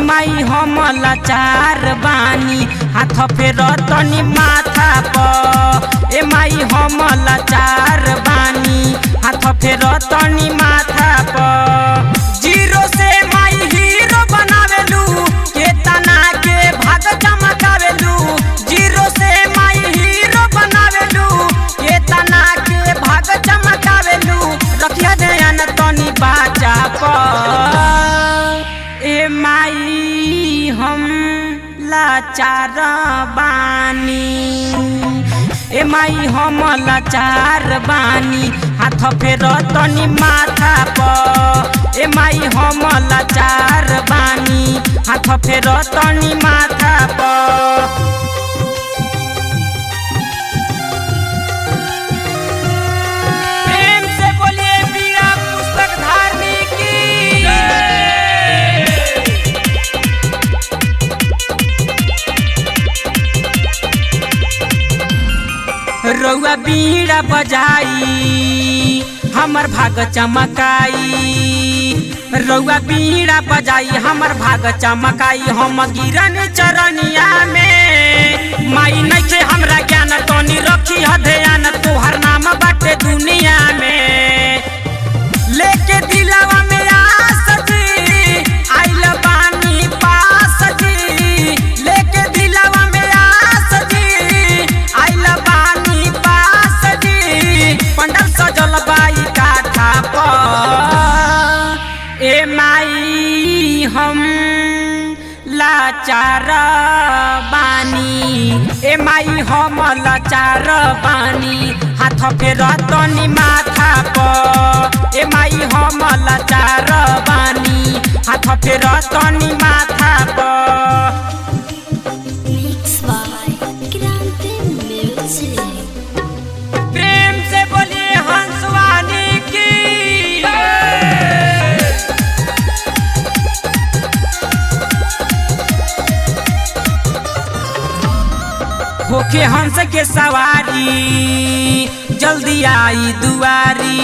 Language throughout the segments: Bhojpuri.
माई हम लाचार बानी हाथ फेर तनी माथा प। ए माई हम लाचार बानी हाथ फेर तनी माथा प। जीरो से माई हीरो बनावेलू केतना के भाग चमकावेलू। जीरो से माई हीरो बनावेलू केतना के भाग चमकावेलू। रखिया ध्यान तनी बाचा प। ए माई हम लाचार बानी ए माई हम लाचार बानी हाथ फेर तनी माथा प। ए माई हम लाचार बानी हाथ फेर तनी माथा प। रउआ बीड़ा बजाई हमर भाग चमकाई। रउआ बीड़ा बजाई हमर भाग चमकाई। हम गिरन चरनिया में माई नइखे हमरा ज्ञान तनी रखी ध्यान। तोहर नाम बाटे दुनिया में लेके दिलवा में आस जी आइल बानी पास जी। लेके दिलवा में आस जी आइल बानी पास जी। पंडल सजल बाई काठा प। ए माई हम लाचार बानी ए माई हम लाचार बानी हाथ फेर तनी माथा प। ए माई हम लाचार बानी हाथ फेर तनी माथा प। प्रेम से बोलिए हंसवानी की। होके हंस के सवारी जल्दी आई दुआरी।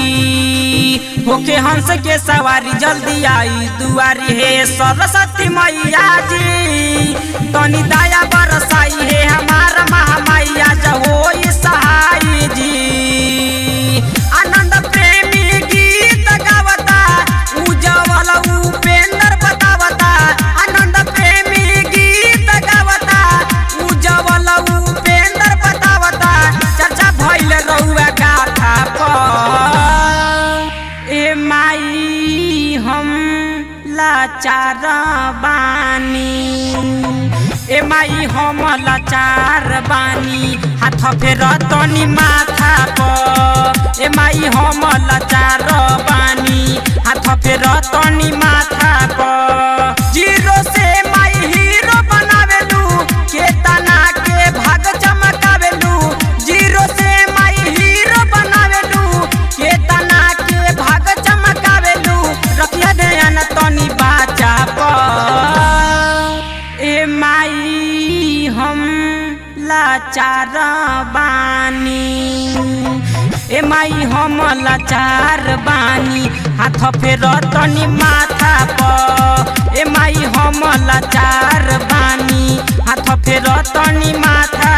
होके हंस के सवारी जल्दी आई दुआरी। हे सरस्वती मैया जी तनी दया बरसाई। हे हमार महामैया जो सहाय जी। आनंद प्रेमी गीत गावता उजवल उपेंद्र बतावता। आनंद प्रेमी गीत गावता उजवल उपेंद्र बतावता। चर्चा भइल रउआ गाथा प। ए माई हम लाचार बानी ए माई हम लाचार बानी हाथ फेर तनी माथा प। ए माई हम लाचार बानी हाथ फेर तनी माथा प। जीरो से माई हीरो बनावेलू केतना के भाग चमकावेलू। जीरो से माई हीरो बनावेलू केतना के भाग चमकावेलू। रखिया ध्यान तनी बाचा प। ए माई हम लाचार बानी ए माई हम लाचार बानी हाथ फेर तनी माथा प। ए माई हम लाचार बानी हाथ फेर तनी माथा